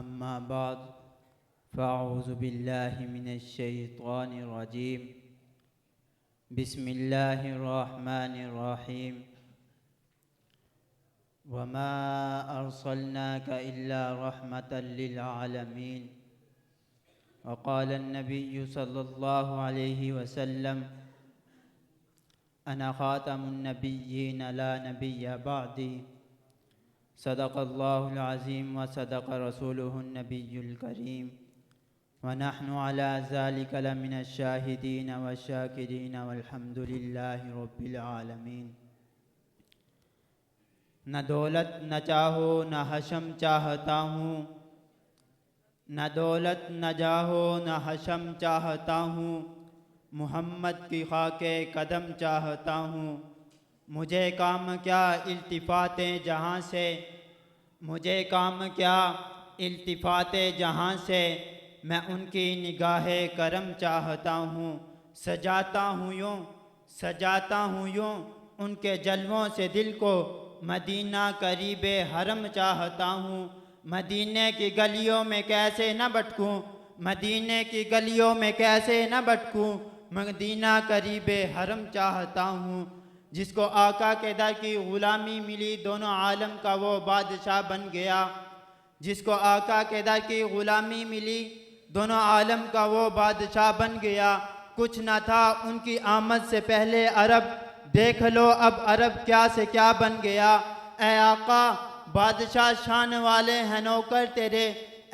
अम्मा बाद फ़अऊज़ु बिल्लाहि मिनश्शैतानिर्रजीम बिस्मिल्लाहिर्रहमानिर्रहीम वमा अर्सलनाका इल्ला रहमतल लिल आलमीन वक़ाल अन्नबिय्यु सल्लल्लाहु अलैहि वसल्लम अना ख़ातमुन नबिय्यीन ला नबिय्य बअदी सदक़ल्लाहुल अज़ीम व सदक़ रसूलुहुन नबियुल करीम व नहनु अला ज़ालिका लमिनश शाहिदीन व शाकिरीन वल्हम्दुलिल्लाहि रब्बिल आलमीन। न दौलत न चाहो न हशम चाहता हूँ, न दौलत न जाहो न हशम चाहता हूँ, मुहम्मद की खाके कदम चाहता हूँ। मुझे काम क्या इल्तिफ़ाते जहाँ से, मुझे काम क्या इल्तिफ़ाते जहाँ से, मैं उनकी निगाहे करम चाहता हूँ। सजाता हूँ यूँ उनके जलवों से दिल को, मदीना करीबे हरम चाहता हूँ। मदीने की गलियों में कैसे न भटकूँ, मदीने की गलियों में कैसे न भटकूँ, मदीना करीबे हरम चाहता हूँ। जिसको आका के दर की ग़ुलामी मिली दोनों आलम का वो बादशाह बन गया। जिसको आका के दर की ग़ुलामी मिली दोनों आलम का वो बादशाह बन गया। कुछ न था उनकी आमद से पहले अरब, देख लो अब अरब क्या से क्या बन गया। ए आका बादशाह शान वाले हैं नौकर तेरे,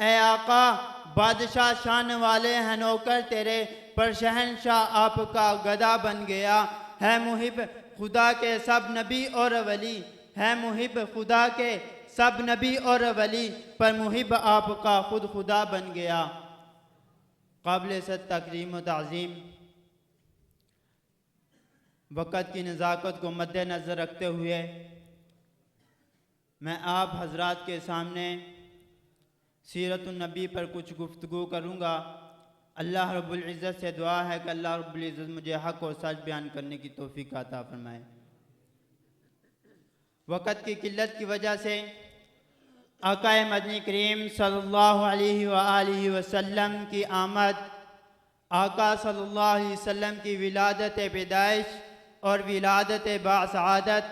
ए आका बादशाह शान वाले हैं नौकर तेरे, पर शहंशाह आपका गदा बन गया। है मुहिब खुदा के सब नबी और वली, है मुहिब खुदा के सब नबी और वली, पर मुहिब आपका खुद खुदा बन गया। काबिल सद तकरीम व ताज़ीम, वक़्त की नज़ाकत को मद्देनज़र रखते हुए मैं आप हजरात के सामने सीरतुन नबी पर कुछ गुफ्तगू करूँगा। अल्लाह रब्बुल इज़्ज़त से दुआ है कि अल्लाह रब्बुल इज़्ज़त मुझे हक़ और सच बयान करने की तौफ़ीक़ अता फ़रमाए। वक़्त की किल्लत की वजह से आक़ाए मदनी करीम सल्लल्लाहु अलैहि व आलिहि वसल्लम की आमद, आका सल्लल्लाहु अलैहि वसल्लम की विलादत पैदाइश और विलादत बासआदत,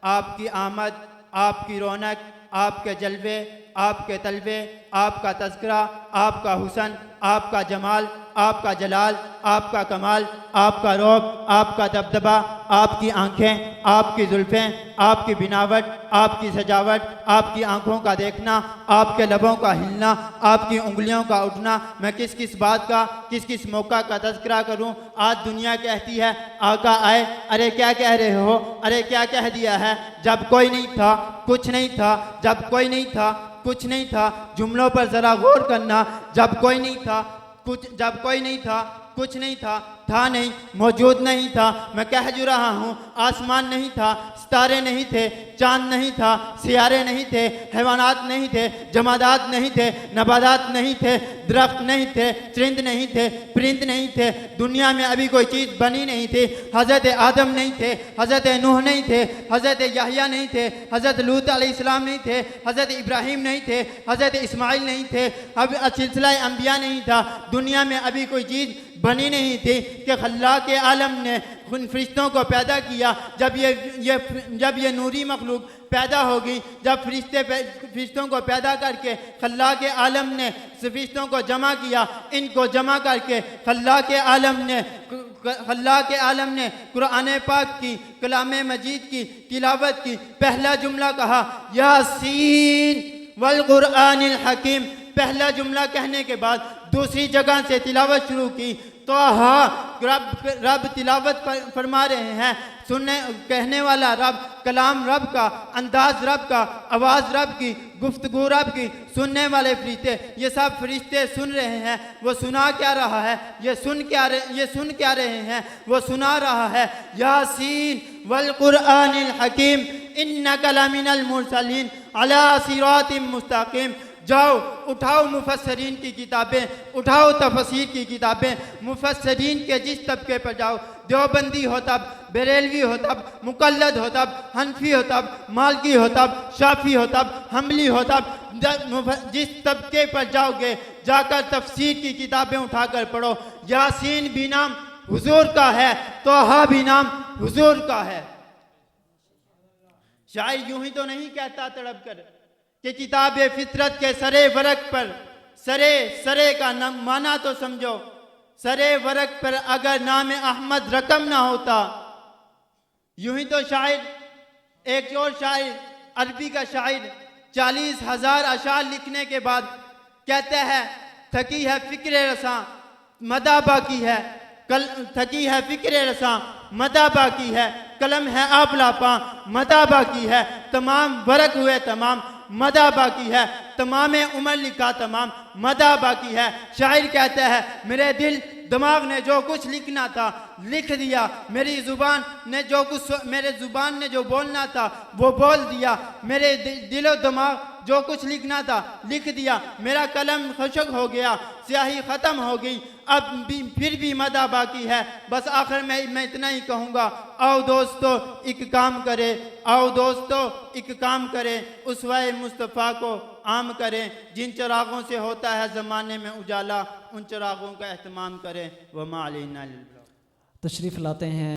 आपकी आमद, आपकी रौनक, आपके जलवे, आपके तलवे, आपका तज़किरा, आपका हुसन, आपका जमाल, आपका जलाल, आपका कमाल, आपका रौब, आपका दबदबा, आपकी आँखें, आपकी जुल्फ़ें, आपकी बिनावट, आपकी सजावट, आपकी आँखों का देखना, आपके लबों का हिलना, आपकी उंगलियों का उठना। मैं किस किस बात का, किस किस मौका का तज़किरा करूं। आज दुनिया कहती है आका आए, अरे क्या कह रहे हो, अरे क्या कह दिया है। जब कोई नहीं था कुछ नहीं था, जब कोई नहीं था कुछ नहीं था। जुमलों पर ज़रा गौर करना। जब कोई नहीं था कुछ, जब कोई नहीं था कुछ नहीं था नहीं, मौजूद नहीं था। मैं कह जो रहा हूँ आसमान नहीं था, सितारे नहीं थे, चांद नहीं था, सियारे नहीं थे, हैवानात नहीं थे, जमादात नहीं थे, नबादात नहीं थे, दरख्त नहीं थे, चरिंद नहीं थे, परिंद नहीं थे। दुनिया में अभी कोई चीज़ बनी नहीं थी। हज़रत आदम नहीं थे, हज़रत नूह नहीं थे, हज़रत याहया नहीं थे, हज़रत लूत अलैहिस्सलाम नहीं थे, हज़रत इब्राहीम नहीं थे, हज़रत इस्माइल नहीं थे, अब सिलसिला अंबिया नहीं था। दुनिया में अभी कोई चीज़ बनी नहीं थी कि अल्लाह के आलम ने उन फरिश्तों को पैदा किया। जब ये नूरी मखलूक पैदा होगी, जब फरिश्तों को पैदा करके अल्लाह के आलम ने फरिश्तों को जमा किया, इनको जमा करके अल्लाह के आलम ने कुरान पाक की, कलाम मजीद की तिलावत की। पहला जुमला कहा यासीन वल कुरानिल हकीम। पहला जुमला कहने के बाद दूसरी जगह से तिलावत शुरू की तो रब तिलावत फरमा रहे हैं। सुनने कहने वाला रब, कलाम रब का, अंदाज रब का, आवाज़ रब की, गुफ्तगू रब की। सुनने वाले फरिश्ते, ये सब फरिश्ते सुन रहे हैं। वो सुना क्या रहा है, ये सुन क्या रहे हैं, वो सुना रहा है यासीन वल कुरानिल हकीम इन्नका लमिनल मुरसलीन अला सिरातिम मुस्तकीम। जाओ उठाओ मुफस्सरीन की किताबें, उठाओ तफसीर की किताबें। मुफस्सरीन के जिस तबके पर जाओ, देवबंदी हो तब, बरेलवी हो तब, मुकल्लद हो तब, हनफी हो तब, मालकी हो तब, शाफी हो तब, हम्बली हो तब, जिस तबके पर जाओगे जाकर तफसीर की किताबें उठाकर पढ़ो। यासीन भी नाम हुजूर का है, तोहा भी नाम हुजूर का है। शायर यूं ही तो नहीं कहता तड़प कर कि किताब फितरत के सरे वरक पर, सरे का नाम माना तो समझो, सरे वरक पर अगर नाम अहमद रकम ना होता। यूं ही तो शायर, एक और शायर, अरबी का शायर 40,000 अशार लिखने के बाद कहते हैं थकी है फिक्र रसा मदा बाकी है, थकी है फिक्र रसा मदा बाकी है, कलम है आबला पा मदा बाकी है, तमाम वरक हुए तमाम मदा बाकी है, तमाम उमर लिखा तमाम मदा बाकी है। शायर कहते हैं मेरे दिल दिमाग ने जो कुछ लिखना था लिख दिया, मेरी जुबान ने जो कुछ, मेरे जुबान ने जो बोलना था वो बोल दिया, मेरे दिलो दिमाग जो कुछ लिखना था लिख दिया, मेरा कलम खुशक हो गया, स्याही ख़त्म हो गई, अब भी फिर भी मदा बाकी है। बस आखिर में मैं इतना ही कहूँगा, आओ दोस्तों एक काम करें, आओ दोस्तों एक काम करें, उसवाए मुस्तफ़ा को आम करें, जिन चिरागों से होता है ज़माने में उजाला उन चिरागों का एहतमाम करें। वमा अलैना इल्लल बलाग। तशरीफ़ लाते हैं